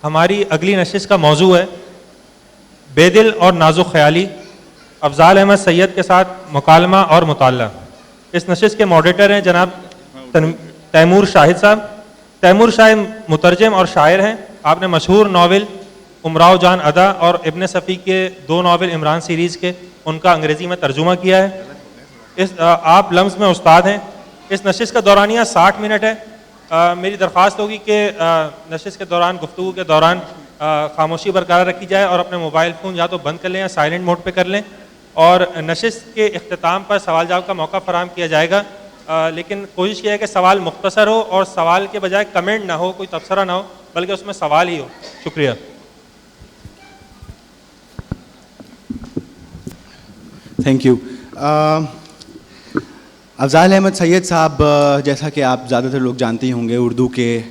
ہماری اگلی نشست کا موضوع ہے بیدل اور نازک خیالی، افضال احمد سید کے ساتھ مکالمہ اور مطالعہ. اس نشست کے ماڈریٹر ہیں جناب تیمور شاہد صاحب. تیمور شاہد مترجم اور شاعر ہیں. آپ نے مشہور ناول امراؤ جان ادا اور ابن صفی کے 2 ناول عمران سیریز کے ان کا انگریزی میں ترجمہ کیا ہے. آپ لمز میں استاد ہیں. اس نشست کا دورانیہ 60 منٹ ہے. میری درخواست ہوگی کہ نشست کے دوران، گفتگو کے دوران خاموشی برقرار رکھی جائے اور اپنے موبائل فون یا تو بند کر لیں یا سائلنٹ موڈ پہ کر لیں. اور نشست کے اختتام پر سوال جواب کا موقع فراہم کیا جائے گا، لیکن کوشش کیا ہے کہ سوال مختصر ہو اور سوال کے بجائے کمنٹ نہ ہو، کوئی تبصرہ نہ ہو، بلکہ اس میں سوال ہی ہو. شکریہ. Thank you. افضال احمد سید صاحب، جیسا کہ آپ زیادہ تر لوگ جانتے ہی ہوں گے، اردو کے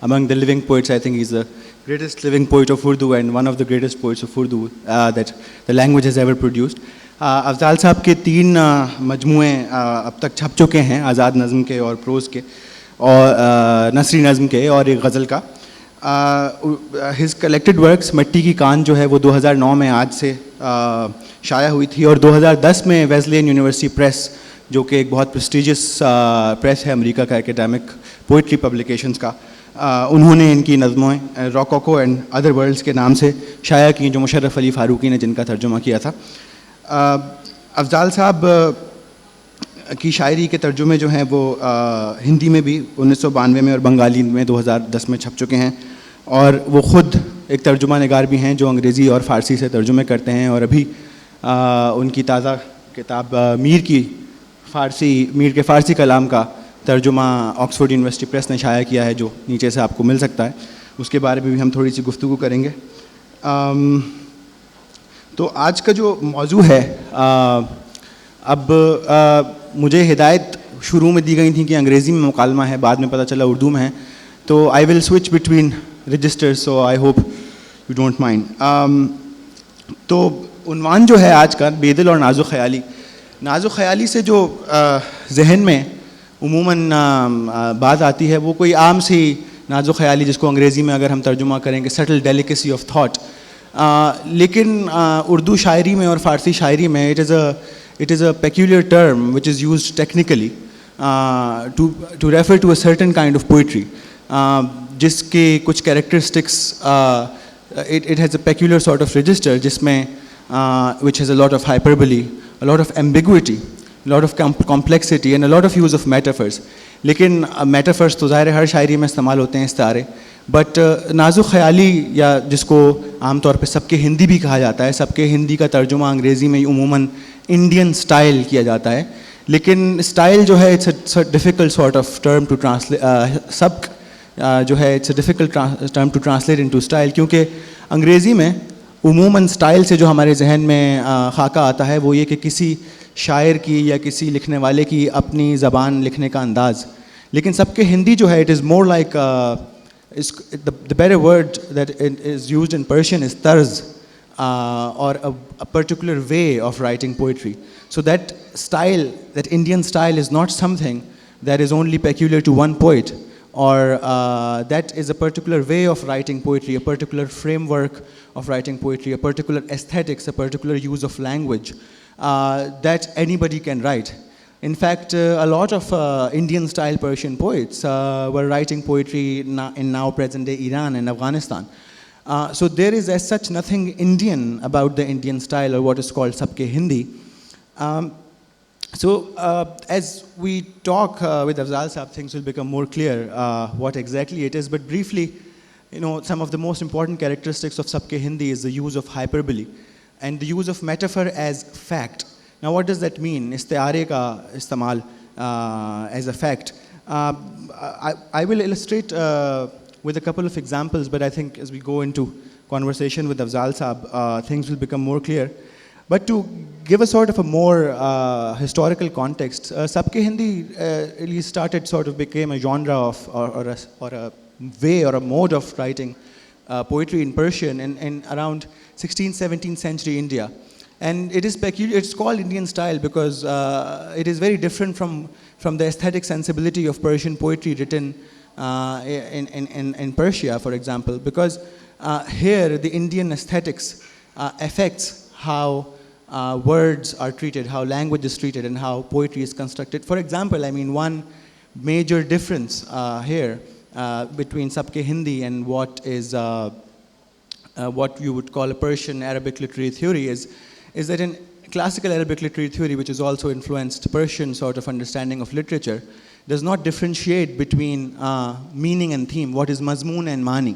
among the living poets, I think he's the greatest living poet of Urdu and one of the greatest poets of Urdu that the language has ever produced. Afzal صاحب کے 3 مجموعے اب تک چھپ چکے ہیں، آزاد نظم کے اور پروز کے اور نثری نظم کے اور ایک غزل کا. his collected works مٹی کی کان جو ہے وہ 2009 میں آج سے شائع ہوئی تھی، اور 2010 میں ویزلین یونیورسٹی پریس، جو کہ ایک بہت پریسٹیجیس پریس ہے امریکہ کا، اکیڈیمک پوئٹری پبلیکیشنز کا، انہوں نے ان کی نظمیں روکوکو اینڈ ادر ورلڈس کے نام سے شائع کی، جو مشرف علی فاروقی نے جن کا ترجمہ کیا تھا. افضال صاحب کی شاعری کے ترجمے جو ہیں وہ ہندی میں بھی 1992 میں اور بنگالی میں 2010 میں چھپ چکے ہیں، اور وہ خود ایک ترجمہ نگار بھی ہیں جو انگریزی اور فارسی سے ترجمے کرتے ہیں. اور ابھی ان کی تازہ کتاب میر کے فارسی کلام کا ترجمہ آکسفورڈ یونیورسٹی پریس نے شائع کیا ہے، جو نیچے سے آپ کو مل سکتا ہے. اس کے بارے میں بھی ہم تھوڑی سی گفتگو کریں گے. تو آج کا جو موضوع ہے، اب مجھے ہدایت شروع میں دی گئی تھی کہ انگریزی میں مکالمہ ہے، بعد میں پتہ چلا اردو میں ہے، تو I will switch between registers, so I hope you don't mind. تو عنوان جو ہے آج کا، بیدل اور نازک خیالی. نازک خیالی سے جو ذہن میں عموماً بات آتی ہے وہ کوئی عام سی نازک خیالی، جس کو انگریزی میں اگر ہم ترجمہ کریں گے سٹل ڈیلیکیسی آف تھاٹ. لیکن اردو شاعری میں اور فارسی شاعری میں it is a peculiar term which is used technically to refer to a certain kind of poetry, جس کے کچھ characteristics, it has a peculiar sort of register جس میں which has a lot of hyperbole, a lot of ambiguity, a lot of complexity and a lot of use of metaphors. لیکن metaphors تو ظاہر ہر شاعری میں استعمال ہوتے ہیں، استعارے. بٹ نازک خیالی، یا جس کو عام طور پہ سب کے ہندی بھی کہا جاتا ہے، سب کے ہندی کا ترجمہ انگریزی میں عموماً انڈین اسٹائل کیا جاتا ہے. لیکن اسٹائل جو ہے it's a difficult sort of term to translate, سبک جو ہے it's a difficult term to translate into style, کیونکہ انگریزی میں عموماً اسٹائل سے جو ہمارے ذہن میں خاکہ آتا ہے وہ یہ کہ کسی شاعر کی یا کسی لکھنے والے کی اپنی زبان لکھنے کا انداز. لیکن سب کے ہندی جو ہے it is more like the better word that is used in Persian is tarz, or a particular way of writing poetry. So that style, that Indian style, is not something that is only peculiar to one poet, or that is a particular way of writing poetry, a particular framework of writing poetry, a particular aesthetics, a particular use of language that anybody can write. In fact, a lot of Indian-style Persian poets were writing poetry in now present-day Iran and Afghanistan. So there is as such nothing Indian about the Indian style, or what is called Sabke Hindi. So as we talk with Afzal Sahab, things will become more clear what exactly it is. But briefly, some of the most important characteristics of Sabke Hindi is the use of hyperbole and the use of metaphor as fact. Now what does that mean? استعارے کا استعمال as a fact. I will illustrate with a couple of examples, but I think as we go into conversation with Afzal Sahab, things will become more clear. But to give a sort of a more historical context, Sabke Hindi really started, sort of became a genre of, or a way or a mode of writing poetry in Persian in around 16th, 17th century India. And it is peculiar, it's called Indian style because it is very different from the aesthetic sensibility of Persian poetry written in Persia, for example, because here the Indian aesthetics affects how words are treated, how language is treated, and how poetry is constructed. For example, I mean, one major difference here between Sabke Hindi and what is what you would call a Persian Arabic literary theory is that in classical Arabic literary theory, which has also influenced Persian sort of understanding of literature, does not differentiate between meaning and theme. What is mazmoon and mani?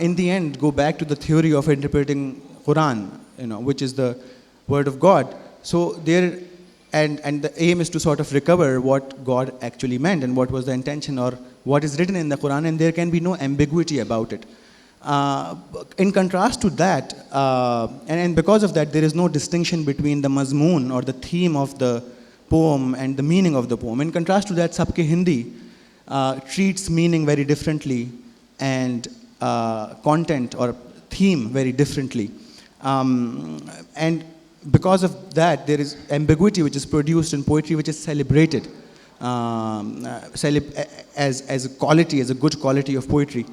in the end go back to the theory of interpreting Quran, which is the word of God. So there, and the aim is to sort of recover what God actually meant and what was the intention or what is written in the Quran, and there can be no ambiguity about it. In contrast to that, and because of that, there is no distinction between the mazmoon or the theme of the poem and the meaning of the poem. In contrast to that, Sabke Hindi treats meaning very differently and content or theme very differently. And because of that, there is ambiguity which is produced in poetry, which is celebrated as a quality, as a good quality of poetry,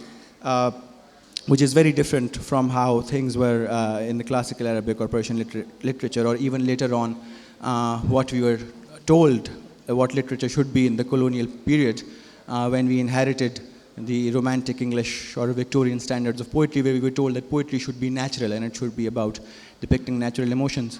which is very different from how things were in the classical Arabic or Persian literature, or even later on what we were told what literature should be in the colonial period when we inherited the Romantic English or Victorian standards of poetry, where we were told that poetry should be natural and it should be about depicting natural emotions.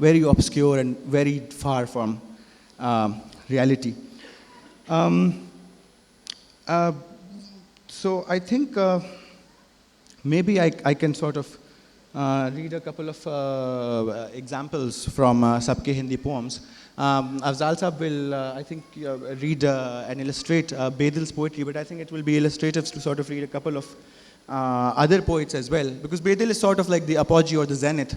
very obscure and very far from reality. So I think maybe I can sort of read a couple of examples from Sabke Hindi poems. Afzal Sahab will, I think, read and illustrate Bedil's poetry, but I think it will be illustrative to sort of read a couple of other poets as well, because Bedil is sort of like the apogee or the zenith,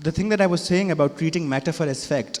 the thing that I was saying about treating metaphor as fact,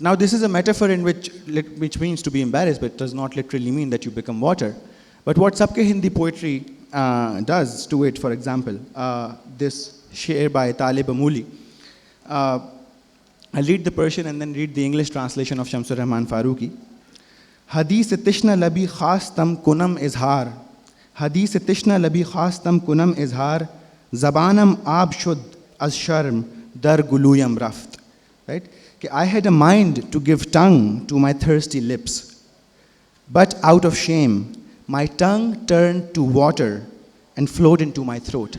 now this is a metaphor in which means to be embarrassed, but does not literally mean that you become water. But what Sabke Hindi poetry does to it, for example, this share by Talib Amuli. I'll read the Persian and then read the English translation of Shamsur Rahman Farooqi. Hadith tishna labi khas tam kunam izhar. Hadith tishna labi khas tam kunam izhar. Zabanam ab shud az sharm dar guluyam raft. Right? I had a mind to give tongue to my thirsty lips, but out of shame, my tongue turned to water and flowed into my throat.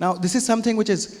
Now this is something which is,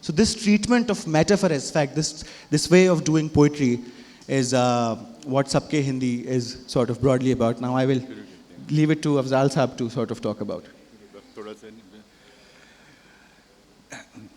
So this treatment of metaphor as fact, this way of doing poetry is what Sabke Hindi is sort of broadly about. Now I will leave it to Afzal Sahab to sort of talk about.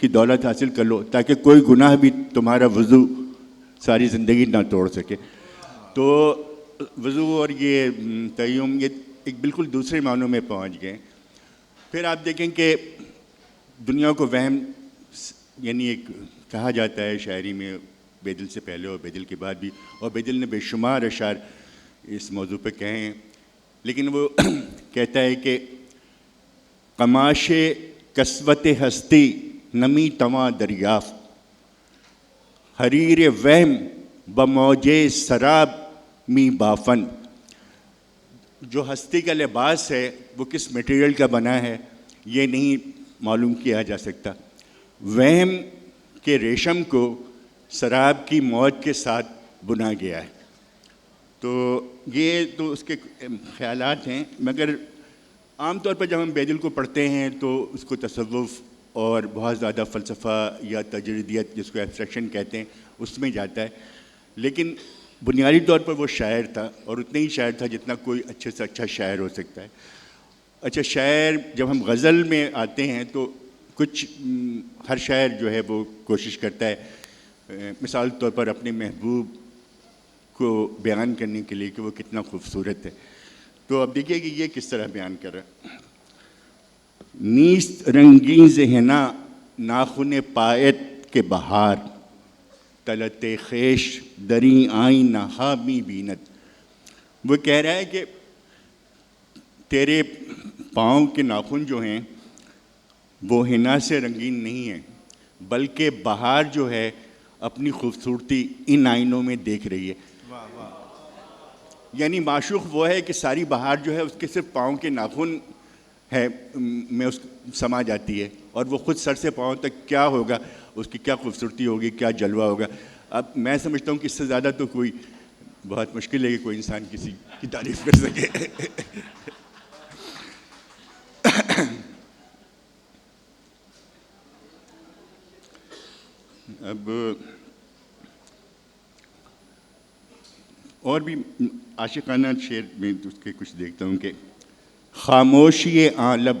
کی دولت حاصل کر لو تاکہ کوئی گناہ بھی تمہارا وضو ساری زندگی نہ توڑ سکے. تو وضو اور یہ تیمم یہ ایک بالکل دوسرے معنوں میں پہنچ گئے. پھر آپ دیکھیں کہ دنیا کو وہم یعنی ایک کہا جاتا ہے شاعری میں بیدل سے پہلے اور بیدل کے بعد بھی, اور بیدل نے بے شمار اشعار اس موضوع پہ کہے ہیں, لیکن وہ کہتا ہے کہ قماش کسوت ہستی نمی تواں دریافت, حریر وہم بموجے سراب می بافن. جو ہستی کا لباس ہے وہ کس میٹیریل کا بنا ہے یہ نہیں معلوم کیا جا سکتا. وہم کے ریشم کو سراب کی موج کے ساتھ بنا گیا ہے. تو یہ تو اس کے خیالات ہیں, مگر عام طور پر جب ہم بیدل کو پڑھتے ہیں تو اس کو تصوف اور بہت زیادہ فلسفہ یا تجریدیت جس کو ایبسٹریکشن کہتے ہیں اس میں جاتا ہے. لیکن بنیادی طور پر وہ شاعر تھا, اور اتنا ہی شاعر تھا جتنا کوئی اچھے سے اچھا شاعر ہو سکتا ہے. اچھا شاعر جب ہم غزل میں آتے ہیں تو کچھ ہر شاعر جو ہے وہ کوشش کرتا ہے مثال طور پر اپنے محبوب کو بیان کرنے کے لیے کہ وہ کتنا خوبصورت ہے. تو اب دیکھیے کہ یہ کس طرح بیان کر رہا ہے. نیست رنگین ذہنا ناخن پایت کے بہار, طلت خیش دری آئیں نہا می بینت. وہ کہہ رہا ہے کہ تیرے پاؤں کے ناخن جو ہیں وہ حنا سے رنگین نہیں ہیں, بلکہ بہار جو ہے اپنی خوبصورتی ان آئینوں میں دیکھ رہی ہے. یعنی معشوق وہ ہے کہ ساری بہار جو ہے اس کے صرف پاؤں کے ناخن ہے میں اس سما جاتی ہے, اور وہ خود سر سے پاؤں تک کیا ہوگا, اس کی کیا خوبصورتی ہوگی, کیا جلوہ ہوگا. اب میں سمجھتا ہوں کہ اس سے زیادہ تو کوئی بہت مشکل ہے کہ کوئی انسان کسی کی تعریف کر سکے. اب اور بھی عاشقانہ شعر میں اس کے کچھ دیکھتا ہوں کہ خاموشی عالم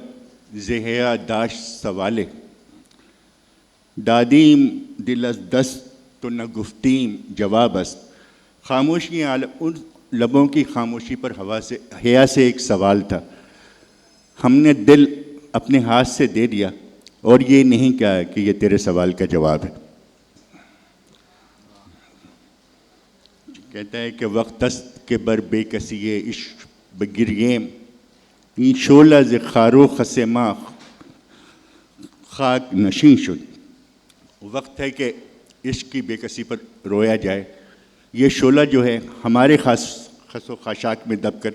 زہیا داشت سوالے, دادیم دل از دست تو نہ گفتیم جواب است. خاموشی عالم, ان لبوں کی خاموشی پر حیا سے ایک سوال تھا, ہم نے دل اپنے ہاتھ سے دے دیا اور یہ نہیں کہا کہ یہ تیرے سوال کا جواب ہے. کہتا ہے کہ وقت است کے بر بے کسی عشق بگریم این شعلہ ز خارو خس ما خاک نشین شد. وقت ہے کہ عشق کی بے کسی پر رویا جائے, یہ شعلہ جو ہے ہمارے خس و خاشاک میں دب کر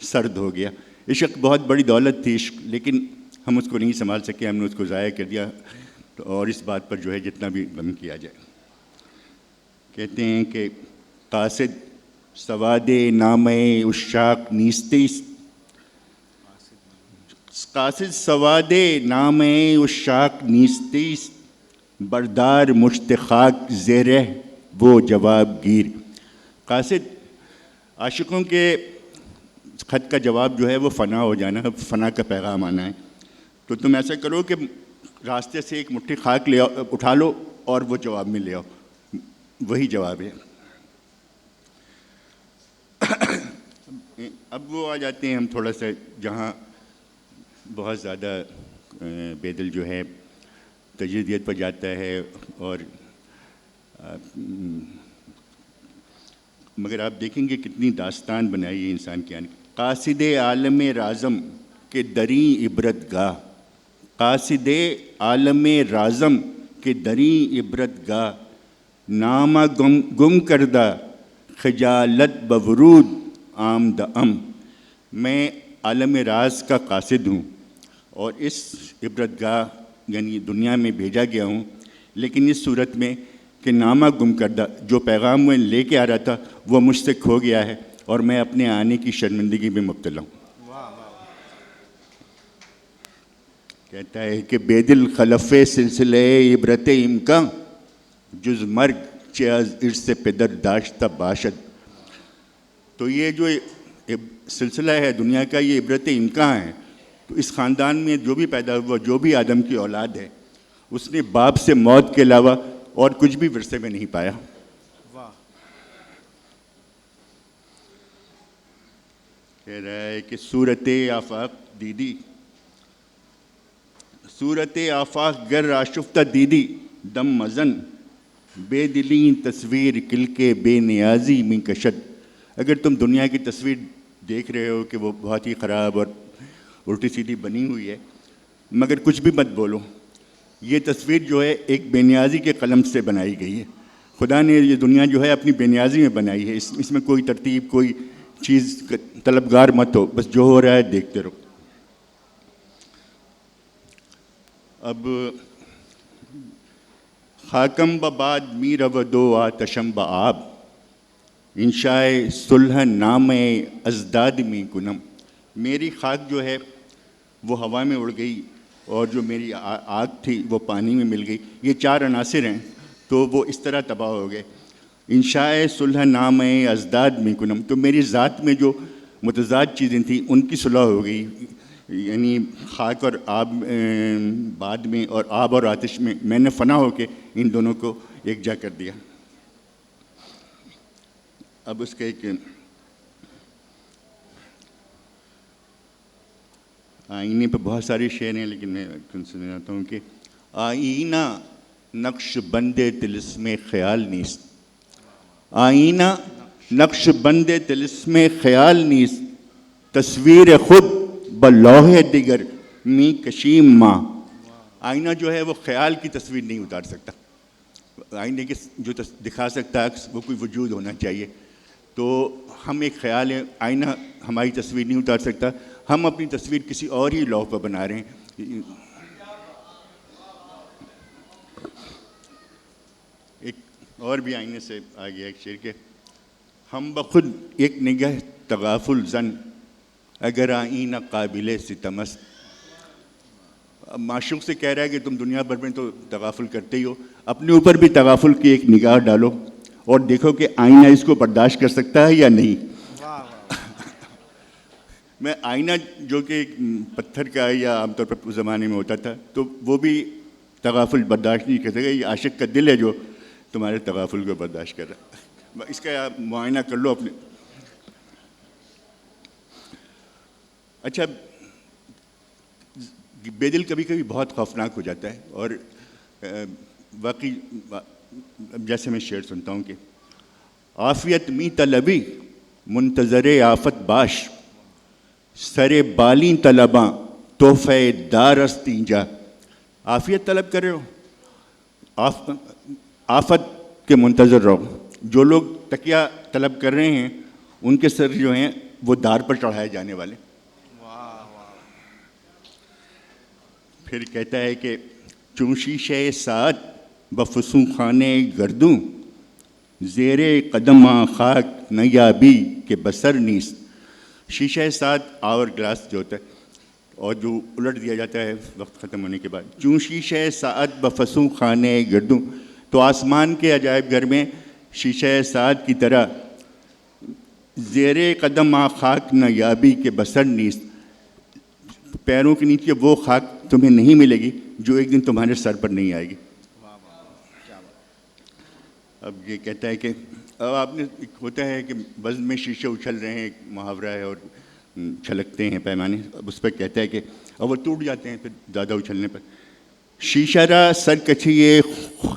سرد ہو گیا. عشق بہت بڑی دولت تھی عشق, لیکن ہم اس کو نہیں سنبھال سکے, ہم نے اس کو ضائع کر دیا, اور اس بات پر جو ہے جتنا بھی غم کیا جائے. کہتے ہیں کہ قاصد سواد نامہ عشاق نیستی, قاصد سواد نامہ عشاق نیستی, بردار مشت خاک زیرہ وہ جواب گیر. قاصد عاشقوں کے خط کا جواب جو ہے وہ فنا ہو جانا, فنا کا پیغام آنا ہے. تو تم ایسا کرو کہ راستے سے ایک مٹھی خاک لے آؤ, اٹھا لو اور وہ جواب میں لے آؤ, وہی جواب ہے. اب وہ آ جاتے ہیں ہم تھوڑا سا جہاں بہت زیادہ بیدل جو ہے تجریدیت پر جاتا ہے, اور مگر آپ دیکھیں گے کتنی داستان بنائی ہے انسان کی. قاصد عالم رازم کے دری عبرت گاہ, قاصد عالم رازم کے دری عبرت گاہ, نامہ گم کردہ خجالت بورود آمد ام. میں عالم راز کا قاصد ہوں اور اس عبرت گاہ یعنی دنیا میں بھیجا گیا ہوں, لیکن اس صورت میں کہ نامہ گم کردہ, جو پیغام میں لے کے آ رہا تھا وہ مجھ سے کھو گیا ہے اور میں اپنے آنے کی شرمندگی میں مبتلا ہوں. کہتا ہے کہ بیدل خلف سلسلہ عبرت امکان جز مرگ چه از ارث پدر داشتہ باشد. تو یہ جو سلسلہ ہے دنیا کا یہ عبرت امکان ہے. تو اس خاندان میں جو بھی پیدا ہوا, جو بھی آدم کی اولاد ہے, اس نے باپ سے موت کے علاوہ اور کچھ بھی ورثے میں نہیں پایا. کہہ رہا ہے کہ صورت آفاق دیدی، صورت آفاق گر آشفتہ دیدی، دم مزن بے دلین تصویر کل کے بے نیازی میں کشد. اگر تم دنیا کی تصویر دیکھ رہے ہو کہ وہ بہت ہی خراب اور الٹی سیدھی بنی ہوئی ہے، مگر کچھ بھی مت بولو. یہ تصویر جو ہے ایک بے نیازی کے قلم سے بنائی گئی ہے. خدا نے یہ دنیا جو ہے اپنی بے نیازی میں بنائی ہے. اس میں کوئی ترتیب، کوئی چیز طلبگار مت ہو، بس جو ہو رہا ہے دیکھتے رہو. اب خاکم بباد میر و دو آتشم بآب، انشائے صلح نام ازداد میں کنم. میری خاک جو ہے وہ ہوا میں اڑ گئی، اور جو میری آگ تھی وہ پانی میں مل گئی. یہ 4 عناصر ہیں تو وہ اس طرح تباہ ہو گئے. انشائے صلح نام ازداد میں کنم، تو میری ذات میں جو متضاد چیزیں تھیں ان کی صلح ہو گئی. یعنی خاک اور آب بعد میں، اور آب اور آتش میں نے فنا ہو کے ان دونوں کو یکجا کر دیا. اب اس کا ایک آئینے پہ بہت ساری شعر ہیں، لیکن میں سناتا ہوں کہ آئینہ نقش بند طلسم خیال نیست، آئینہ نقش بند طلسم خیال نیست، تصویر خود بلوح دیگر می کشیم ماں. آئینہ جو ہے وہ خیال کی تصویر نہیں اتار سکتا. آئینے کے جو دکھا سکتا ہے وہ کوئی وجود ہونا چاہیے. تو ہم ایک خیال ہے، آئینہ ہماری تصویر نہیں اتار سکتا. ہم اپنی تصویر کسی اور ہی لوح پر بنا رہے ہیں. ایک اور بھی آئینے سے آ گیا ایک شعر کہ ہم بخود ایک نگہ تغافل زن، اگر آئینہ قابل ستمست. معشوق سے کہہ رہا ہے کہ تم دنیا بھر میں تو تغافل کرتے ہی ہو، اپنے اوپر بھی تغافل کی ایک نگاہ ڈالو اور دیکھو کہ آئینہ اس کو برداشت کر سکتا ہے یا نہیں. میں آئینہ جو کہ پتھر کا یا عام طور پر اس زمانے میں ہوتا تھا، تو وہ بھی تغافل برداشت نہیں کر سکتا. یہ عاشق کا دل ہے جو تمہارے تغافل کو برداشت کر رہا ہے. اس کا آپ معائنہ کر لو اپنے. اچھا، بیدل کبھی کبھی بہت خوفناک ہو جاتا ہے، اور واقعی جیسے میں شعر سنتا ہوں کہ عافیت می طلبی منتظر آفت باش، سر بالیں طلباں تحفہ دارست اینجا. عافیت طلب کر رہے ہو، آفت کے منتظر رہو. جو لوگ تکیہ طلب کر رہے ہیں ان کے سر جو ہیں وہ دار پر چڑھائے جانے والے. پھر کہتا ہے کہ چون شیشہ سعد بفسوں خانے گردوں، زیر قدم خاک نیابی کے بسر نیست. شیشہ سعد آور گلاس جو ہوتا ہے اور جو الٹ دیا جاتا ہے وقت ختم ہونے کے بعد. چون شیشہ سعد بفسوں خانے گردوں، تو آسمان کے عجائب گھر میں شیشہ سعد کی طرح زیر قدم خاک نیابی کے بسر نیست، پیروں کے نیچے وہ خاک تمہیں نہیں ملے گی جو ایک دن تمہارے سر پر نہیں آئے گی. اب یہ کہتا ہے کہ اب آپ نے ایک ہوتا ہے کہ وزن میں شیشے اچھل رہے ہیں، ایک محاورہ ہے، اور چھلکتے ہیں پیمانے. اب اس پہ کہتا ہے کہ اب وہ ٹوٹ جاتے ہیں پھر زیادہ اچھلنے پر. شیشہ را سرکشی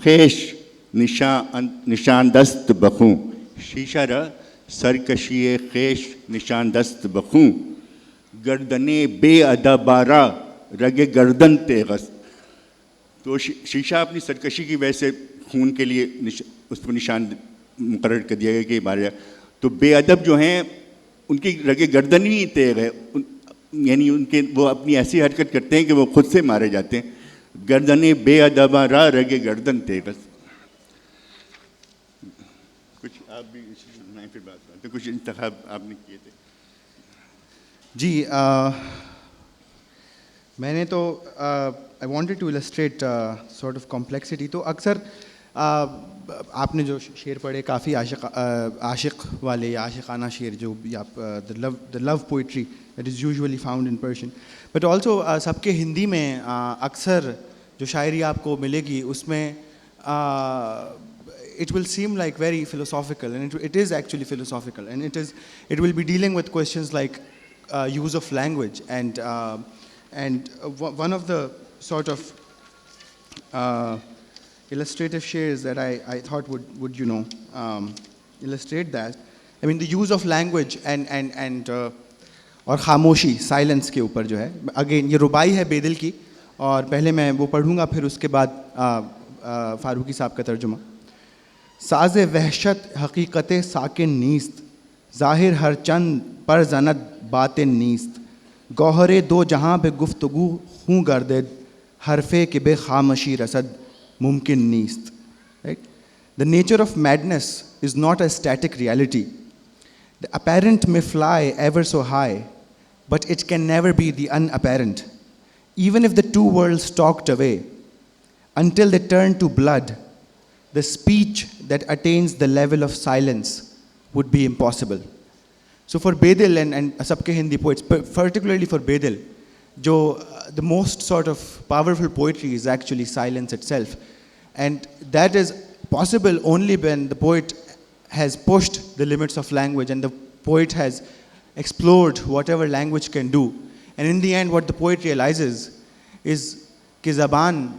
خیش نشان دست بخوں، شیشہ را سرکشی خیش نشان دست بخوں، گردنے بے ادبارا رگ گردن تیغست. تو شیشہ اپنی سرکشی کی وجہ سے خون کے لیے اس پر نشان مقرر کر دیا گیا کہ مارا. تو بے ادب جو ہیں ان کی رگ گردن ہی تیغ ہے، یعنی ان کے وہ اپنی ایسی حرکت کرتے ہیں کہ وہ خود سے مارے جاتے ہیں. گردنے بے ادبا را رگ گردن تیغست. کچھ آپ بھی میں پھر بات کرتے کچھ انتخاب آپ نے کیے تھے. جی میں نے تو I wanted to illustrate sort of complexity. تو اکثر آپ نے جو شعر پڑھے کافی عاشق والے یا عاشقانہ شعر، جو بھی آپ the love poetry that is usually found in Persian, but also سب کے ہندی میں اکثر جو شاعری آپ کو ملے گی اس میں it will seem like very philosophical, and it is actually philosophical, and it will be dealing with questions like use of language, and one of the sort of illustrative shares that I thought would illustrate that. I mean, the use of language and اور خاموشی silence کے اوپر جو ہے. Again یہ ربائی ہے بیدل کی, اور پہلے میں وہ پڑھوں گا, پھر اس کے بعد فاروقی صاحب کا ترجمہ. ساز وحشت حقیقت ساکن نیست, ظاہر ہر چند پر زند باطن نیست, گوہر دو جہاں بے گفتگو خوں گردد, حرفے کہ بے خاموشی رسد ممکن نیست. The nature of madness is not a static reality. The apparent may fly ever so high, but it can never be the unapparent. Even if the two worlds talked away, until they turn to blood, the speech that attains the level of silence would be impossible. So for Bedil and sabke Hindi poets, particularly for Bedil, the most sort of powerful poetry is actually silence itself. And that is possible only when the poet has pushed the limits of language and the poet has explored whatever language can do. And in the end, what the poet realizes is کہ زبان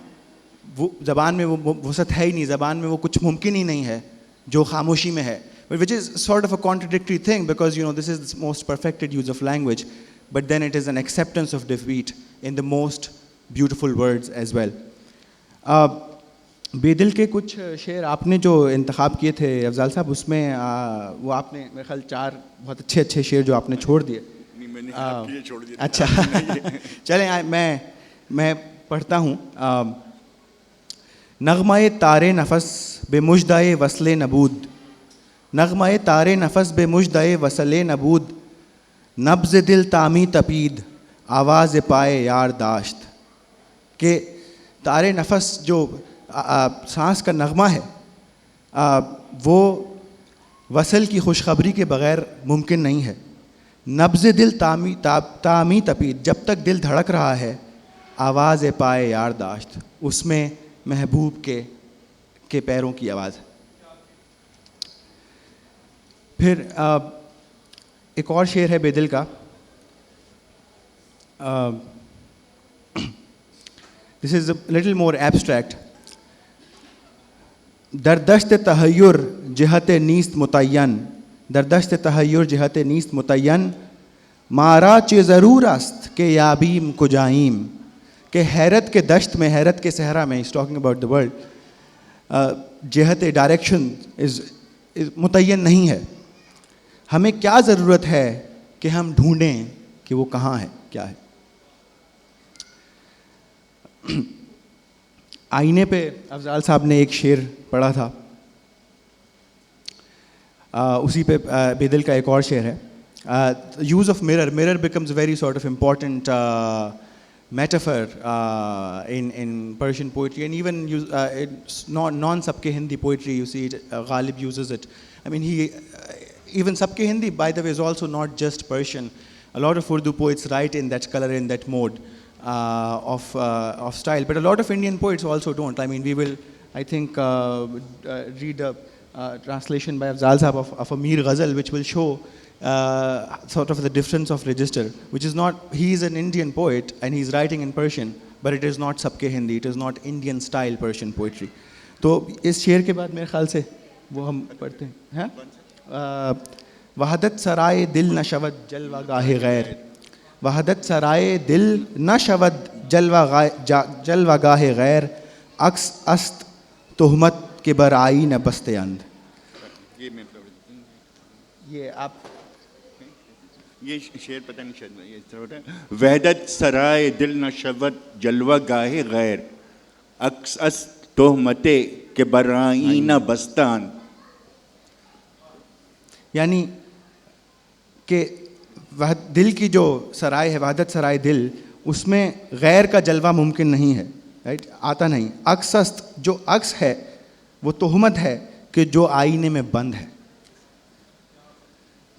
میں وہ وسعت ہے ہی نہیں, زبان میں وہ کچھ ممکن ہی نہیں ہے جو خاموشی میں ہے. Which is sort of a contradictory thing, because this is the most perfected use of language, but then it is an acceptance of defeat in the most beautiful words as well. Bedil کے کچھ شعر آپ نے جو انتخاب کیے تھے افضال صاحب, اس میں وہ آپ نے میرے خیال 4 بہت اچھے شعر جو آپ نے چھوڑ دیے. اچھا چلیں میں پڑھتا ہوں. نغمہ تارے نفس بے مژدہ وصل نبود, نغمہ تارے نفس بے مژدہ وصل نبود, نبض دل تامی تپید آواز پائے یار داشت. کہ تارے نفس جو سانس کا نغمہ ہے وہ وصل کی خوشخبری کے بغیر ممکن نہیں ہے. نبض دل تامی تپید, جب تک دل دھڑک رہا ہے آواز پائے یار داشت, اس میں محبوب کے پیروں کی آواز ہے. پھر ایک اور شعر ہے بیدل کا, دس از اے لٹل مور ایبسٹریکٹ. در دشت تحیر جہت نیست متعین, در دشت تحیر جہت نیست متعین, مارا چہ ضرور است کہ یابیم کجائیم. کہ حیرت کے دشت میں, حیرت کے صحرا میں, is talking about the world, جہت ڈائریکشن از متعین نہیں ہے. ہمیں کیا ضرورت ہے کہ ہم ڈھونڈیں کہ وہ کہاں ہے, کیا ہے. آئینے پہ افضال صاحب نے ایک شعر پڑھا تھا, اسی پہ بیدل کا ایک اور شعر ہے. Use of mirror becomes a very sort of important metaphor in Persian poetry, and even non-sabke Hindi poetry, you see it, Ghalib uses it. I mean, even sabke Hindi, by the way, is also not just Persian. A lot of Urdu poets write in that color, in that mode of style, but a lot of Indian poets also don't. I mean, we will, I think, read a translation by Afzal Sahab of a Mir Ghazal, which will show sort of the difference of register, which is not, he is an Indian poet and he is writing in Persian, but it is not sabke Hindi, it is not Indian style Persian poetry. تو اس شعر کے بعد میرے خیال سے وہ ہم پڑھتے ہیں. وحدت سرائے دل نہ شود جلوہ گاہ غیر, وحدت سرائے دل نہ شود جلوہ گاہ غیر, عکس است تہمت کے برائی نہ بست اند. یہ آپ یہ شعر پتہ نہیں شاید یہ اس طرح ہوتا ہے. وحدت سرائے دل نہ شود جلوہ گاہ غیر, عکس است تہمت کے برائی نہ بست اند. یعنی کہ دل کی جو سرائے ہے, وحدت سرائے دل, اس میں غیر کا جلوہ ممکن نہیں ہے, رائٹ, آتا نہیں. عکس است, جو عکس ہے وہ تہمت ہے کہ جو آئینے میں بند ہے.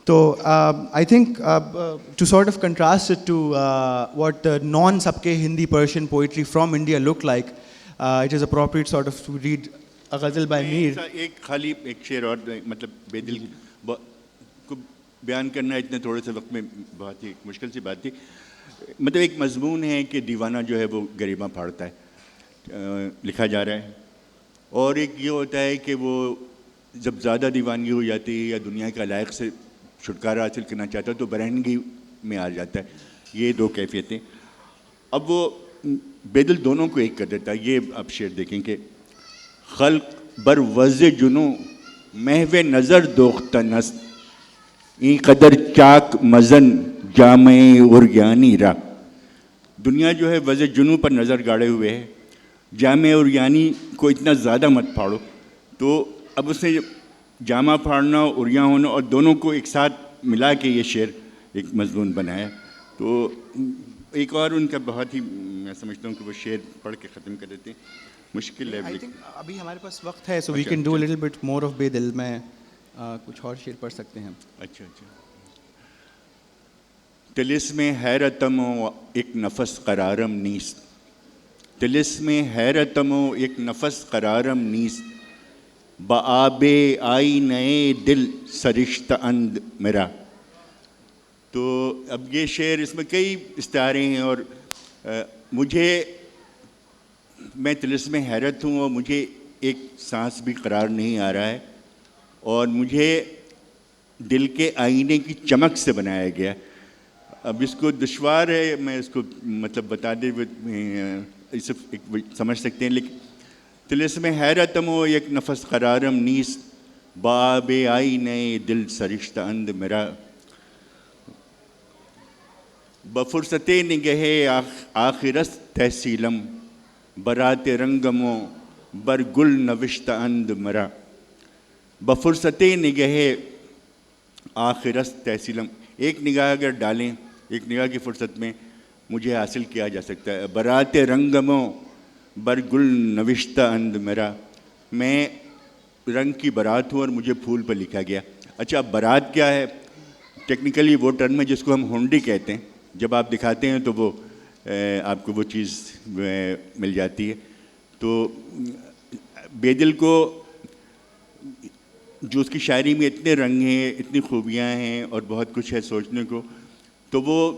تو I think to sort of contrast it to what non-sabke Hindi Persian poetry from India looked like, it is appropriate sort of to read a ghazal by Mir. ایک خالی ایک شعر اور مطلب بیدل کو بیان کرنا اتنے تھوڑے سے وقت میں بہت ہی مشکل سی بات تھی. مطلب ایک مضمون ہے کہ دیوانہ جو ہے وہ گریباں پھاڑتا ہے, لکھا جا رہا ہے, اور ایک یہ ہوتا ہے کہ وہ جب زیادہ دیوانگی ہو جاتی ہے یا دنیا کے علائق سے چھٹکارا حاصل کرنا چاہتا ہے تو برہنگی میں آ جاتا ہے. یہ دو کیفیتیں. اب وہ بیدل دونوں کو ایک کر دیتا ہے. یہ آپ شعر دیکھیں کہ خلق بر وز جنوں محو نظر دوختہ نست این قدر چاک مزن جامع عریانی را. دنیا جو ہے وز جنوں پر نظر گاڑے ہوئے ہے, جامع عریانی کو اتنا زیادہ مت پھاڑو. تو اب اس نے جامع پھاڑنا, عریاں ہونا اور دونوں کو ایک ساتھ ملا کے یہ شعر ایک مضمون بنایا. تو ایک اور ان کا بہت ہی میں سمجھتا ہوں کہ وہ شعر پڑھ کے ختم کر دیتے ہیں. مشکل ہے. I think ابھی ہمارے پاس وقت ہے, so we can do a little bit more of Bedil. میں کچھ اور شعر پڑھ سکتے ہیں. اچھا. طلسم حیرتم و ایک نفس قرارم نیست, طلسم حیرتم و ایک نفس قرارم نیست, بآب آئینۂ دل سرشتہ اند میرا. تو اب یہ شعر, اس میں کئی استعارے ہیں اور میں طلسم حیرت ہوں اور مجھے ایک سانس بھی قرار نہیں آ رہا ہے, اور مجھے دل کے آئینے کی چمک سے بنایا گیا. اب اس کو دشوار ہے, میں اس کو مطلب بتا دے اسے سمجھ سکتے ہیں, لیکن طلسم حیرتم و یک نفس قرارم نیست, باب آئینۂ دل سرشتہ اند میرا, بفرصت نگہ آخرست تحصیلم برات رنگمو بر گل نوشتہ اند مرا. بفرصت نگہ آخرست تحصیلم, ایک نگاہ اگر ڈالیں, ایک نگاہ کی فرصت میں مجھے حاصل کیا جا سکتا ہے. برات رنگمو بر گل نوشتہ اند میرا, میں رنگ کی برات ہوں اور مجھے پھول پر لکھا گیا. اچھا, برات کیا ہے؟ ٹیکنیکلی وہ ٹرم ہے جس کو ہم ہونڈی کہتے ہیں. جب آپ دکھاتے ہیں تو وہ آپ کو وہ چیز مل جاتی ہے. تو بیدل کو جو اس کی شاعری میں اتنے رنگ ہیں, اتنی خوبیاں ہیں اور بہت کچھ ہے سوچنے کو, تو وہ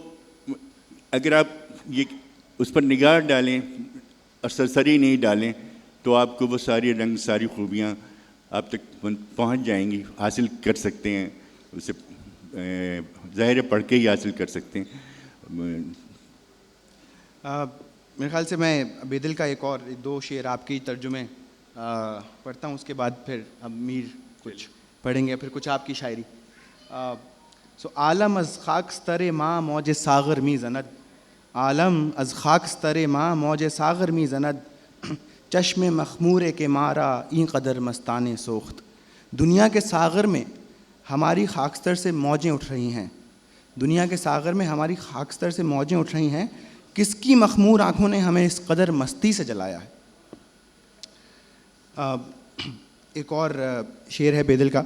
اگر آپ یہ اس پر نگاہ ڈالیں اور سرسری نہیں ڈالیں تو آپ کو وہ ساری رنگ, ساری خوبیاں آپ تک پہنچ جائیں گی, حاصل کر سکتے ہیں. اسے ظاہر پڑھ کے ہی حاصل کر سکتے ہیں. میرے خیال سے میں بیدل کا ایک اور دو شعر آپ کی ترجمے پڑھتا ہوں, اس کے بعد پھر اب میر کچھ پڑھیں گے, پھر کچھ آپ کی شاعری. سو عالم از خاکستر ماں موج ساغر می زند, عالم از خاکستر ماں موج ساغر می زند, چشم مخمورے کے مارا این قدر مستانے سوخت. دنیا کے ساغر میں ہماری خاکستر سے موجیں اٹھ رہی ہیں, دنیا کے ساغر میں ہماری خاکستر سے موجیں اٹھ رہی ہیں, کس کی مخمور آنکھوں نے ہمیں اس قدر مستی سے جلایا ہے. ایک اور شعر ہے بیدل کا.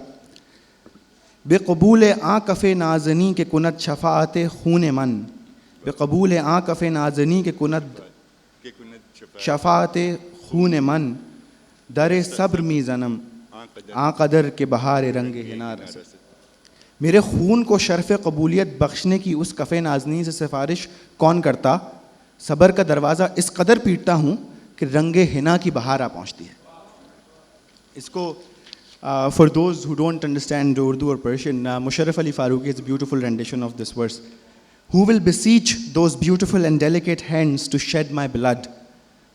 بے قبول آنکف نازنی کے کند شفاعت خون من, بے قبول آنکف نازنی کے کند شفاعت خون من, در صبر می زنم آن قدر کے بہار رنگ حنا رسد. میرے خون کو شرف قبولیت بخشنے کی اس کف نازنی سے سفارش کون کرتا, صبر کا دروازہ اس قدر پیٹتا ہوں کہ رنگ حنا کی بہار آ پہنچتی ہے. اس کو for those who don't understand Urdu or Persian, Musharraf Ali Farooqi has a beautiful rendition of this verse. Who will beseech those beautiful and delicate hands to shed my blood?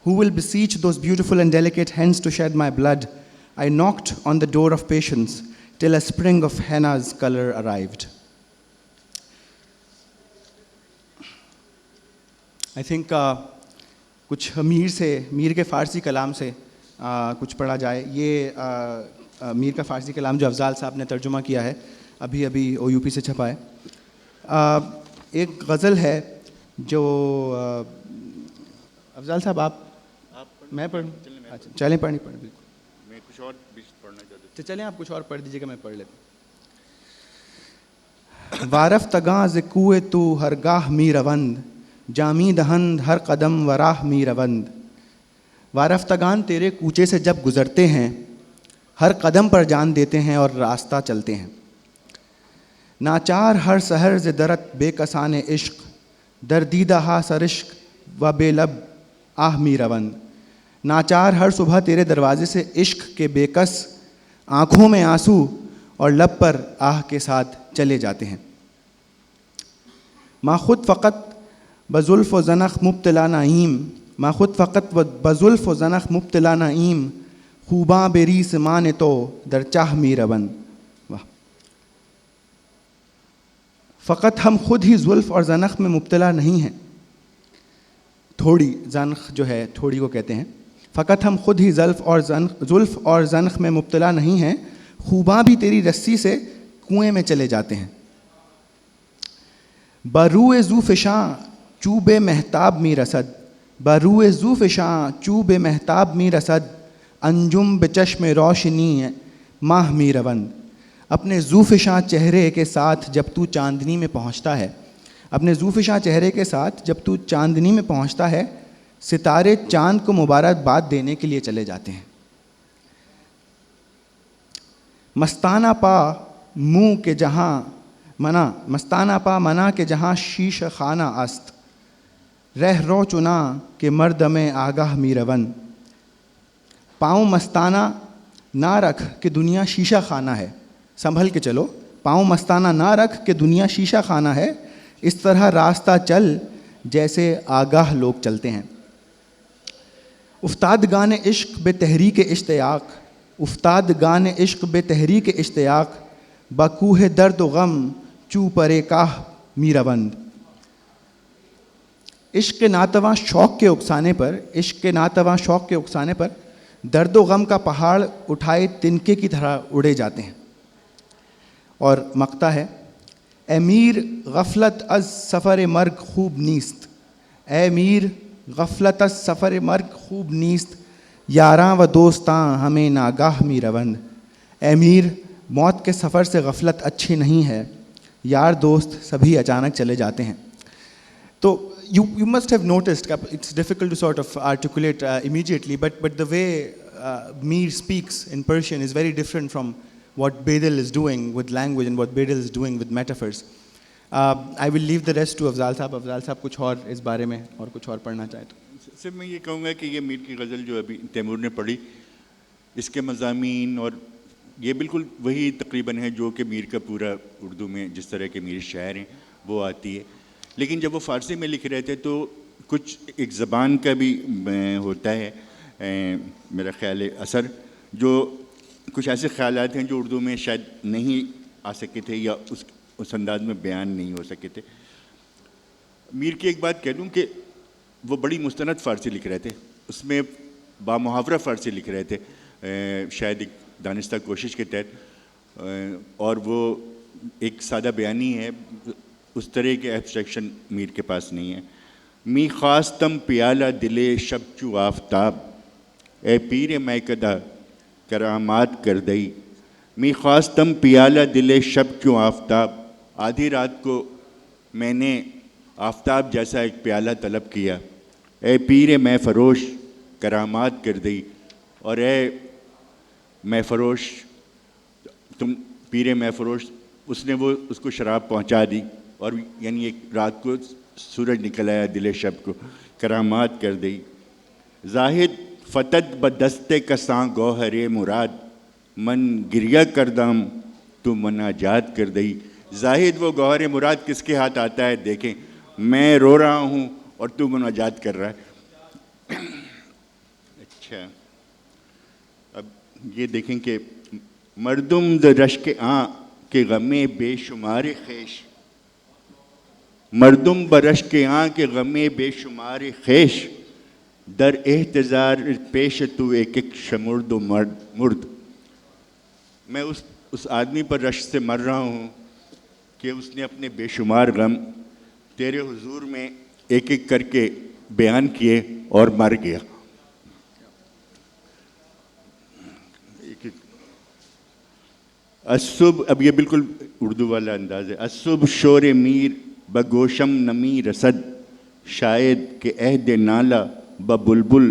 Who will beseech those beautiful and delicate hands to shed my blood? I knocked on the door of patience till a spring of henna's color arrived. I think کچھ میر کے فارسی کلام سے کچھ پڑھا جائے. یہ میر کا فارسی کلام جو افضال صاحب نے ترجمہ کیا ہے, ابھی او یو پی سے چھپا ہے. ایک غزل ہے جو افضال صاحب آپ میں پڑھوں؟ اچھا چلیں پڑھیں بالکل. میں کچھ اور بھی پڑھنا چاہتا ہوں. چلیں آپ کچھ اور پڑھ دیجیے گا, میں پڑھ لیتا ہوں. وارف تگاں ز کوئے تو ہر گاہ می روند, جامی دہند ہر قدم وراہ می روند, وارفتگان تیرے کوچے سے جب گزرتے ہیں، ہر قدم پر جان دیتے ہیں اور راستہ چلتے ہیں. ناچار ہر سحر ز درت بے کسان عشق، دردیدہ ہا سرشق و بے لب آہ می روند. ناچار ہر صبح تیرے دروازے سے عشق کے بے کس آنکھوں میں آنسو اور لب پر آہ کے ساتھ چلے جاتے ہیں. ما خود فقط بزلف و زنخ مبتلا نعیم، ما خود فقط بزلف و زنخ مبتلا نعیم، خوباں بری سمان تو در چاہ می روند. فقط ہم خود ہی زلف اور زنخ میں مبتلا نہیں ہیں. تھوڑی زنخ جو ہے تھوڑی کو کہتے ہیں. فقط ہم خود ہی زلف اور زنخ میں مبتلا نہیں ہیں، خوباں بھی تیری رسی سے کنویں میں چلے جاتے ہیں. بروئے زو فشاں چوب مہتاب می رسد، بروئے زو فشاں چوب مہتاب می رسد، انجم بچشم روشنی ماہ می روند. اپنے زوفشاں چہرے کے ساتھ جب تو چاندنی میں پہنچتا ہے، اپنے زوفشاں چہرے کے ساتھ جب تو چاندنی میں پہنچتا ہے، ستارے چاند کو مبارکباد دینے کے لیے چلے جاتے ہیں. مستانہ پا منہ کے جہاں منا، مستانہ پا منا کے جہاں شیش خانہ است، رہ رو چنا کہ مردم آگاہ می روند. پاؤں مستانہ نہ رکھ کہ دنیا شیشہ خانہ ہے، سنبھل کے چلو. پاؤں مستانہ نہ رکھ کہ دنیا شیشہ خانہ ہے، اس طرح راستہ چل جیسے آگاہ لوگ چلتے ہیں. افتادگان عشق بے تحریک اشتیاق، افتادگان عشق بے تحریک اشتیاق، بکوہ درد و غم چو پرے کاہ می روند. عشق کے ناتواں شوق کے اکسانے پر، عشق کے ناتواں شوق کے اکسانے پر درد و غم کا پہاڑ اٹھائے تنکے کی طرح اڑے جاتے ہیں. اور مقطع ہے: اے میر غفلت از سفر مرگ خوب نیست، اے میر غفلت از سفر مرگ خوب نیست، یاراں و دوستاں ہمیں ناگاہ می روند. اے میر، موت کے سفر سے غفلت اچھی نہیں ہے، یار دوست سبھی اچانک چلے جاتے ہیں. تو you must have noticed, it's difficult to sort of articulate immediately, but the way Mir speaks in Persian is very different from what Bedil is doing with language and what Bedil is doing with metaphors. I will leave the rest to Afzal Sahab. Afzal Sahab کچھ اور اس بارے میں اور کچھ اور پڑھنا چاہے تو. صرف میں یہ کہوں گا کہ یہ میر کی غزل جو ابھی تیمور نے پڑھی، اس کے مضامین اور یہ بالکل وہی تقریباً ہے جو کہ میر کا پورا اردو میں جس طرح کے میر شاعر ہیں وہ آتی ہے. لیکن جب وہ فارسی میں لکھ رہے تھے تو کچھ ایک زبان کا بھی ہوتا ہے میرا خیال ہے اثر، جو کچھ ایسے خیالات ہیں جو اردو میں شاید نہیں آ سکے تھے یا اس انداز میں بیان نہیں ہو سکے تھے. میر کی ایک بات کہہ دوں کہ وہ بڑی مستند فارسی لکھ رہے تھے، اس میں بامحاورہ فارسی لکھ رہے تھے شاید ایک دانستہ کوشش کے تحت، اور وہ ایک سادہ بیانی ہے، اس طرح کے ایبسٹریکشن میر کے پاس نہیں ہے. می خواستم پیالہ دلے شب چو آفتاب، اے پیر میں کدہ کرامات کر دئی. می خواستم پیالہ دلے شب چو آفتاب، آدھی رات کو میں نے آفتاب جیسا ایک پیالہ طلب کیا. اے پیر میں فروش کرامات کر دئی، اور اے میں فروش، تم پیر میں فروش، اس نے وہ اس کو شراب پہنچا دی، اور یعنی ایک رات کو سورج نکل آیا دل شب کو، کرامات کر دی. زاہد فتد بدست کساں گوہر مراد، من گریہ کردم تو مناجات کر دی. زاہد وہ گوہر مراد کس کے ہاتھ آتا ہے؟ دیکھیں، میں رو رہا ہوں اور تو مناجات کر رہا ہے. اچھا، اب یہ دیکھیں کہ مردم ز رشک آں کے غمِ بے شمار خیش، مردم برش کے آں کے غمِ بے شمار خیش، در احتضار پیش تو ایک ایک شمرد و مرد. میں اس آدمی پر رشک سے مر رہا ہوں کہ اس نے اپنے بے شمار غم تیرے حضور میں ایک ایک کر کے بیان کیے اور مر گیا. الصبح، اب یہ بالکل اردو والا انداز ہے. الصبح شور میر بگوشم نمی رسد، شاید کہ عہد نالا ببلبل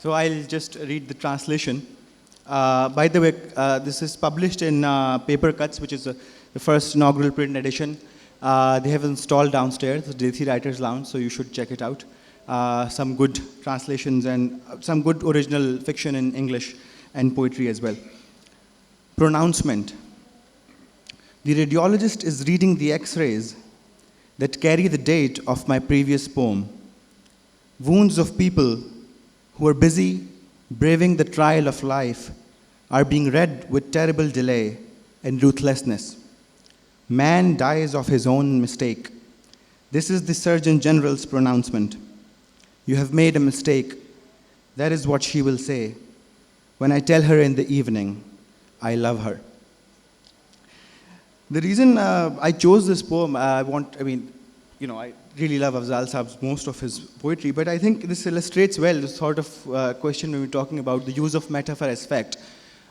So I'll just read the translation. By the way, this is published in Paper Cuts, which is the first inaugural print edition. They have installed downstairs, the Desi Writers Lounge, so you should check it out. Some good translations and some good original fiction in English and poetry as well. Pronouncement. The radiologist is reading the X-rays that carry the date of my previous poem. Wounds of people who are busy braving the trial of life are being read with terrible delay and ruthlessness. Man dies of his own mistake. This is the Surgeon General's pronouncement. You have made a mistake. That is what she will say when I tell her in the evening, I love her. The reason I chose this poem, I really love Afzal Saab's most of his poetry, but I think this illustrates well the sort of question when we're talking about the use of metaphor as fact.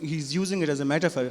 he's using it as a metaphor.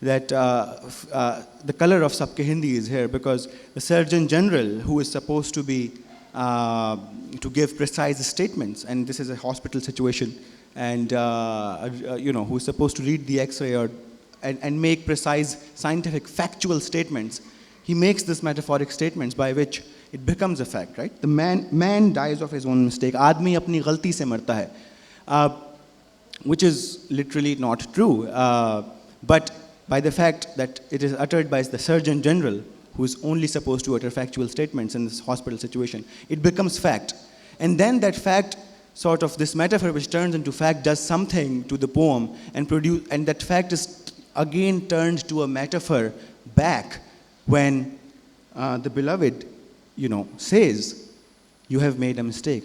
the color of Sabke Hindi is here, because the Surgeon General, who is supposed to be to give precise statements, and this is a hospital situation, and who is supposed to read the X-ray and make precise scientific factual statements, he makes this metaphoric statements by which it becomes a fact, right? The man dies of his own mistake. Aadmi apni ghalti se marta hai, which is literally not true, but by the fact that it is uttered by the Surgeon General, who is only supposed to utter factual statements in this hospital situation, it becomes fact. And then that fact, sort of this metaphor which turns into fact, does something to the poem and that fact is again turned to a metaphor back when the beloved, says, you have made a mistake,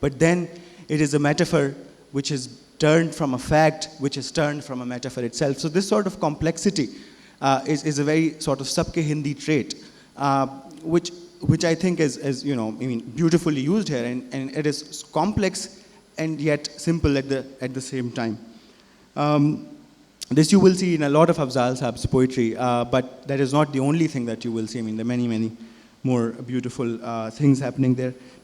But then it is a metaphor which is turned from a fact, which is turned from a metaphor itself. So this sort of complexity is a very sort of sabke Hindi trait, which I think is beautifully used here, and it is complex and yet simple at the same time. This you will see in a lot of Afzal Saab's poetry, but that is not the only thing that you will see. I mean, there are many more beautiful things happening there.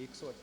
128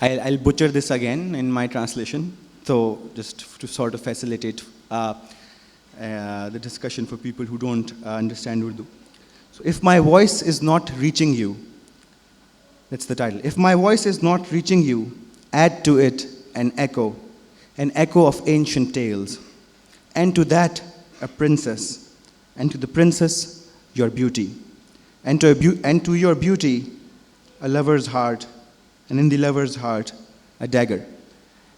I'll butcher this again in my translation, so just to sort of facilitate the discussion for people who don't understand Urdu. So if my voice is not reaching you, that's the title. If my voice is not reaching you, add to it an echo of ancient tales, and to that a princess, and to the princess your beauty, and to your beauty a lover's heart, and in the lover's heart a dagger.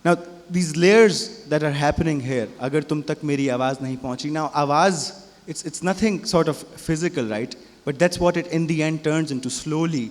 Now these layers that are happening here, agar tum tak meri awaaz nahi pahunchi. Now awaaz, it's nothing sort of physical, right? But that's what it in the end turns into slowly.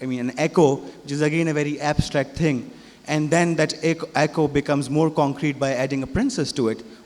I mean, an echo, which is again a very abstract thing, and then that echo becomes more concrete by adding a princess to it.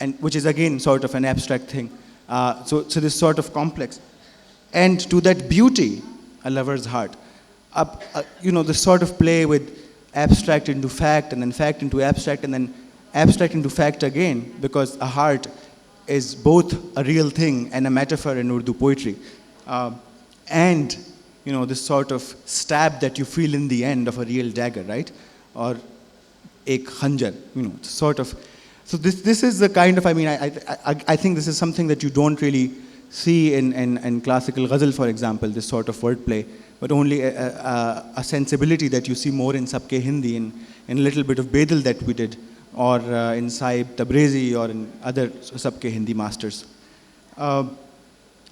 and which is again sort of an abstract thing. So this sort of complex, and to that beauty, a lover's heart. This sort of play with abstract into fact, and then fact into abstract, and then abstract into fact again, because a heart is both a real thing and a metaphor in Urdu poetry. And this sort of stab that you feel in the end of a real dagger, right? Or ek khanjar, sort of. So this is the kind of, I think this is something that you don't really see in classical ghazal, for example, this sort of wordplay, but only a sensibility that you see more in Sabke Hindi, in a little bit of Bedil that we did, or in Syed, Tabrezi, or in other Sabke Hindi masters.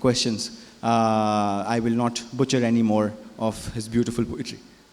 questions. I will not butcher any more of his beautiful poetry.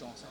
64.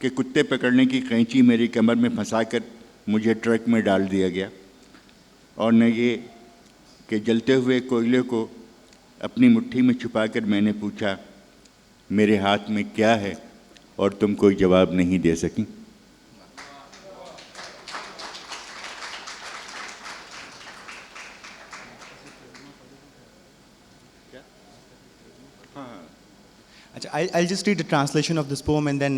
کہ کتے پکڑنے کی قینچی میری کمر میں پھنسا کر مجھے ٹرک میں ڈال دیا گیا، اور نہ یہ کہ جلتے ہوئے کوئلے کو اپنی مٹھی میں چھپا کر میں نے پوچھا میرے ہاتھ میں کیا ہے، اور تم کوئی جواب نہیں دے سکیں۔ I'll just read the translation of this poem, and then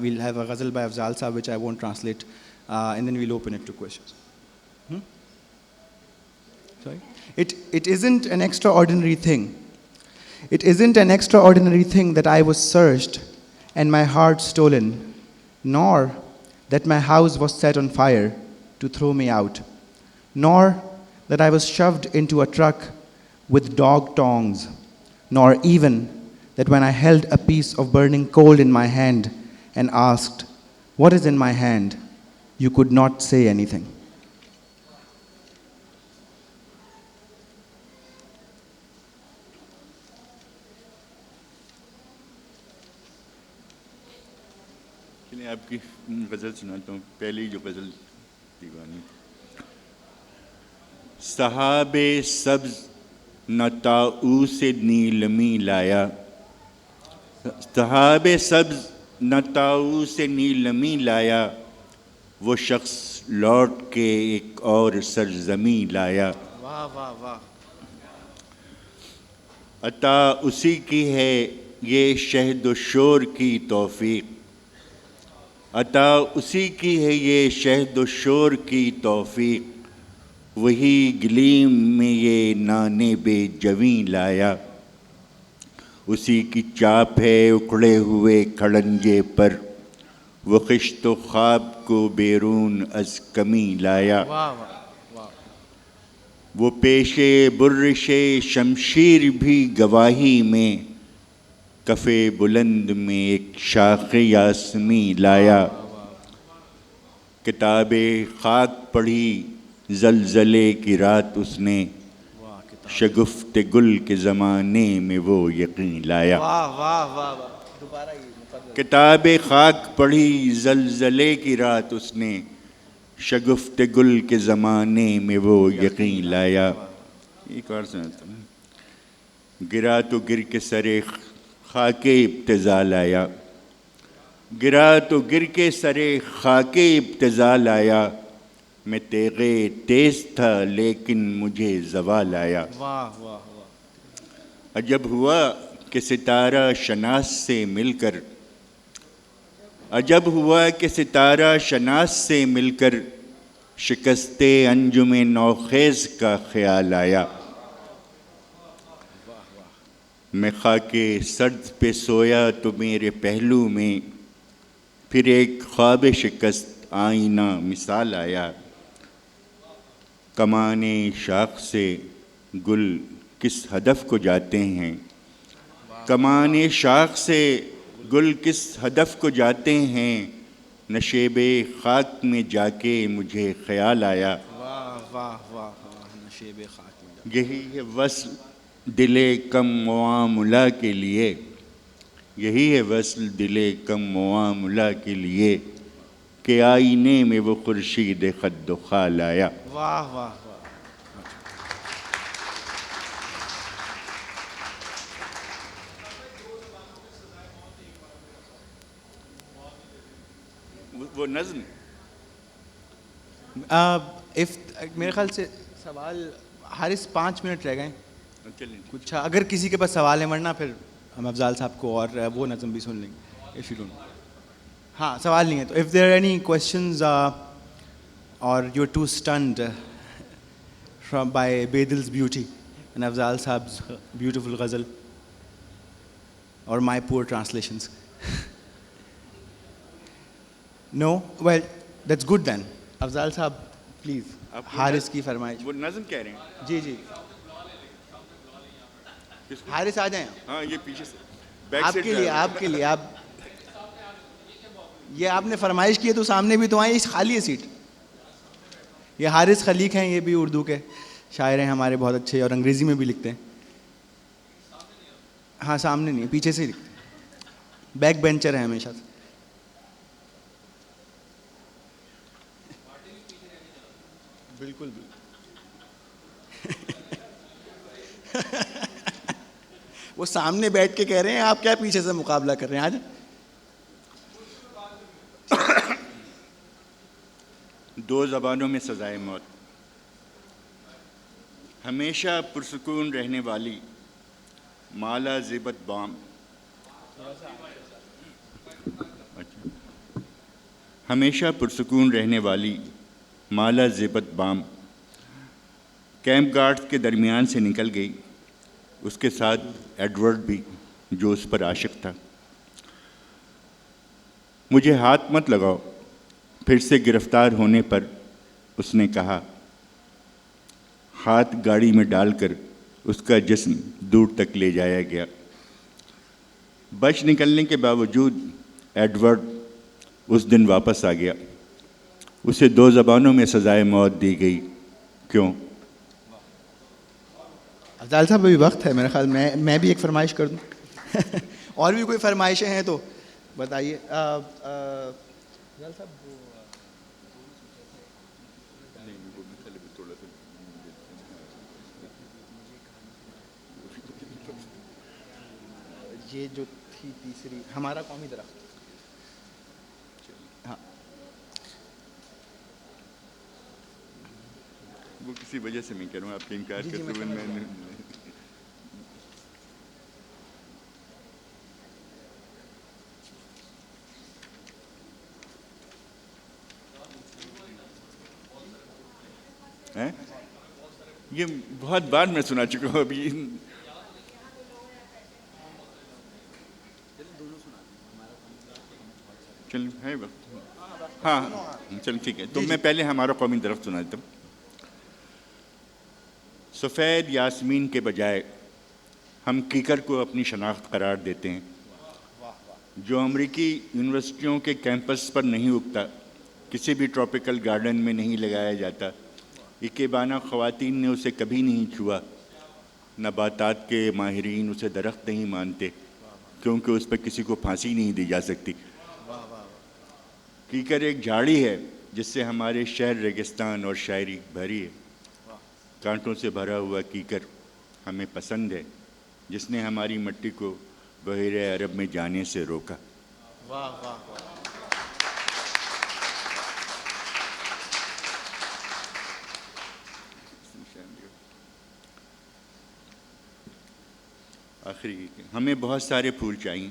we'll have a ghazal by Afzal Sahab, which I won't translate, and then we'll open it to questions. Sorry? It isn't an extraordinary thing. It isn't an extraordinary thing that I was searched and my heart stolen, nor that my house was set on fire to throw me out, nor that I was shoved into a truck with dog tongs, nor even that when I held a piece of burning coal in my hand and asked, "What is in my hand?" you could not say anything. چلیں آپ کی غزل سناتا ہوں، پہلی جو غزل دیوانی۔ صحاب سبز نہ طاؤس نیلمی لایا، صحاب سبز نہ طاؤس نیلمی لایا، وہ شخص لوٹ کے ایک اور سرزمیں لایا۔ واہ واہ واہ۔ عطا اسی کی ہے یہ شہد و شور کی توفیق، عطا اسی کی ہے یہ شہد و شور کی توفیق، وہی گلیم میں یہ نانے بے جویں لایا، اسی کی چاپ ہے اکھڑے ہوئے کھڑنجے پر، وہ خشت و خواب کو بیرون از کمی لایا۔ وہ پیشے برش شمشیر بھی گواہی میں، کف بلند میں ایک شاخ یاسمی لایا۔ کتاب خاک پڑھی زلزلے کی رات اس نے، شگفت گل کے زمانے میں وہ یقین لایا۔ کتاب خاک پڑھی زلزلے کی رات اس نے، شگفت گل کے زمانے میں وہ یقین لایا۔ ایک اور سناتا ہوں۔ گرا تو گر کے سرے خاک ابتذال لایا، گرا تو گر کے سرے خاک ابتذال لایا، میں تیغے تیز تھا لیکن مجھے زوال آیا۔ عجب ہوا کہ ستارہ شناس سے مل کر، عجب ہوا کہ ستارہ شناس سے مل کر، شکست انجم نوخیز کا خیال آیا۔ میں خاک سرد پہ سویا تو میرے پہلو میں، پھر ایک خواب شکست آئینہ مثال آیا۔ کمان شاخ سے گل کس ہدف کو جاتے ہیں، کمان شاخ سے گل کس ہدف کو جاتے ہیں، نشیب خاک میں جا کے مجھے خیال آیا۔ یہی ہے وصل دل کم معاملہ کے لیے، یہی ہے وصل دل کم معاملہ کے لیے، کہ آئینے میں وہ خورشید خد و خال آیا۔ واہ واہ واہ۔ وہ نظم میرے خیال سے سوال حارث 5 منٹ رہ گئے کچھ، اگر کسی کے پاس سوال ہے، ورنہ پھر ہم افضال صاحب کو اور وہ نظم بھی سن لیں گے اف یو ڈونٹ۔ ہاں سوال نہیں ہے تو if there are any questions اور you are to stand from by Bedil's beauty and Afzal Saab's beautiful ghazal or my poor translations. No? Well, that's good then. Afzal Saab, please. Haris کی فرمائش۔ وہ نظم کہہ رہے ہیں؟ جی جی حارث آ جائیں۔ ہاں یہ پیچھے سے آپ کے لیے، آپ کے لیے، آپ یہ آپ نے فرمائش کی ہے تو سامنے بھی تو آئیں، اس خالی ہے سیٹ۔ یہ حارث خلیق ہیں، یہ بھی اردو کے شاعر ہیں ہمارے بہت اچھے، اور انگریزی میں بھی لکھتے ہیں۔ ہاں سامنے نہیں، پیچھے سے ہی لکھتے ہیں، بیک بینچر ہیں ہمیشہ سے۔ بالکل وہ سامنے بیٹھ کے کہہ رہے ہیں, آپ کیا پیچھے سے مقابلہ کر رہے ہیں. آج دو زبانوں میں سزائے موت. ہمیشہ پرسکون رہنے والی مالا زیبت بام. ہمیشہ پرسکون رہنے والی مالا زیبت بام کیمپ گارڈز کے درمیان سے نکل گئی, اس کے ساتھ ایڈورڈ بھی جو اس پر عاشق تھا. مجھے ہاتھ مت لگاؤ. پھر سے گرفتار ہونے پر اس نے کہا. ہاتھ گاڑی میں ڈال کر اس کا جسم دور تک لے جایا گیا. بچ نکلنے کے باوجود ایڈورڈ اس دن واپس آ گیا. اسے 2 زبانوں میں سزائے موت دی گئی. کیوں؟ افضال صاحب ابھی وقت ہے میرے خیال میں بھی ایک فرمائش کر دوں. اور بھی کوئی فرمائشیں ہیں تو بتائیے. افضال صاحب یہ جو تھی تیسری ہمارا قومی درخت. ہاں وہ کسی وجہ سے میں کہہ رہا ہوں, آپ کے انکار کرتے ہوئے میں یہ بہت بار میں سنا چکا ہوں. ابھی چل ہے وقت. ہاں چل ٹھیک ہے, تو میں پہلے ہمارا قومی درخت سنا دیتا ہوں. سفید یاسمین کے بجائے ہم کیکر کو اپنی شناخت قرار دیتے ہیں, جو امریکی یونیورسٹیوں کے کیمپس پر نہیں اگتا, کسی بھی ٹراپیکل گارڈن میں نہیں لگایا جاتا. اکیبانہ خواتین نے اسے کبھی نہیں چھوا. نباتات کے ماہرین اسے درخت نہیں مانتے کیونکہ اس پہ کسی کو پھانسی نہیں دی جا سکتی. کیکر ایک جھاڑی ہے جس سے ہمارے شہر ریگستان اور شاعری بھری ہے. کانٹوں سے بھرا ہوا کیکر ہمیں پسند ہے, جس نے ہماری مٹی کو بحیرہ عرب میں جانے سے روکا. واہ واہ واہ. آخری ہمیں بہت سارے پھول چاہیے.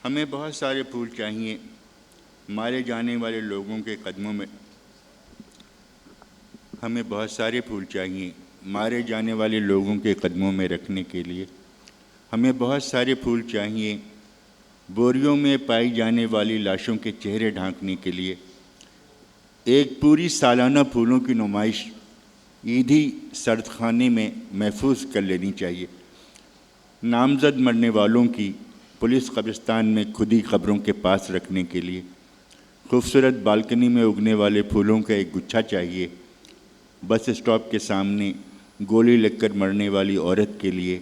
ہمیں بہت سارے پھول چاہیے مارے جانے والے لوگوں کے قدموں میں. ہمیں بہت سارے پھول چاہیے مارے جانے والے لوگوں کے قدموں میں رکھنے کے لیے. ہمیں بہت سارے پھول چاہیے بوریوں میں پائی جانے والی لاشوں کے چہرے ڈھانکنے کے لیے. ایک پوری سالانہ پھولوں کی نمائش عیدی سرد خانے میں محفوظ کر لینی چاہیے. نامزد مرنے والوں کی پولیس قبرستان میں کھدی قبروں کے پاس رکھنے کے لیے. خوبصورت بالکنی میں اگنے والے پھولوں کا ایک گچھا چاہیے بس اسٹاپ کے سامنے گولی لگ کر مرنے والی عورت کے لیے.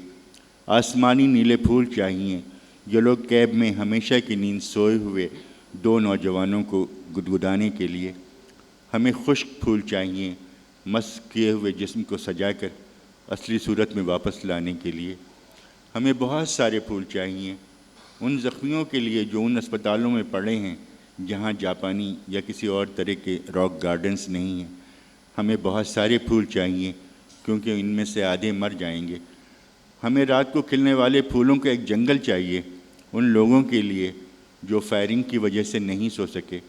آسمانی نیلے پھول چاہیے یلو کیب میں ہمیشہ کی نیند سوئے ہوئے 2 نوجوانوں کو گدگدانے کے لیے. ہمیں خشک پھول چاہیے مسح کیے ہوئے جسم کو سجا کر اصلی صورت میں واپس لانے کے لیے. ہمیں بہت سارے پھول چاہیے ان زخمیوں کے لیے جو ان اسپتالوں میں پڑے ہیں جہاں جاپانی یا کسی اور طرح کے راک گارڈنز نہیں ہیں. ہمیں بہت سارے پھول چاہیے کیونکہ ان میں سے آدھے مر جائیں گے. ہمیں رات کو کھلنے والے پھولوں کا ایک جنگل چاہیے ان لوگوں کے لیے جو فائرنگ کی وجہ سے نہیں سو سکے.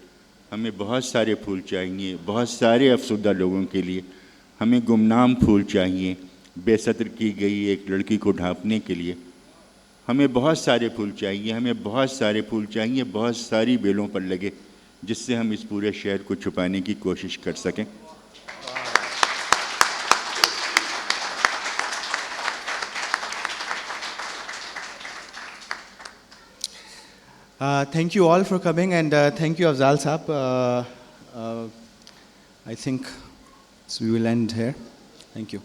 ہمیں بہت سارے پھول چاہیے بہت سارے افسردہ لوگوں کے لیے. ہمیں گمنام پھول چاہیے بے ستر کی گئی ایک لڑکی کو ڈھانپنے کے لیے. ہمیں بہت سارے پھول چاہیے ہمیں بہت سارے پھول چاہیے بہت ساری بیلوں پر لگے جس سے ہم اس پورے شہر کو چھپانے کی کوشش کر سکیں. Thank you all for coming and thank you Afzal Saab. I think so we will end here. Thank you.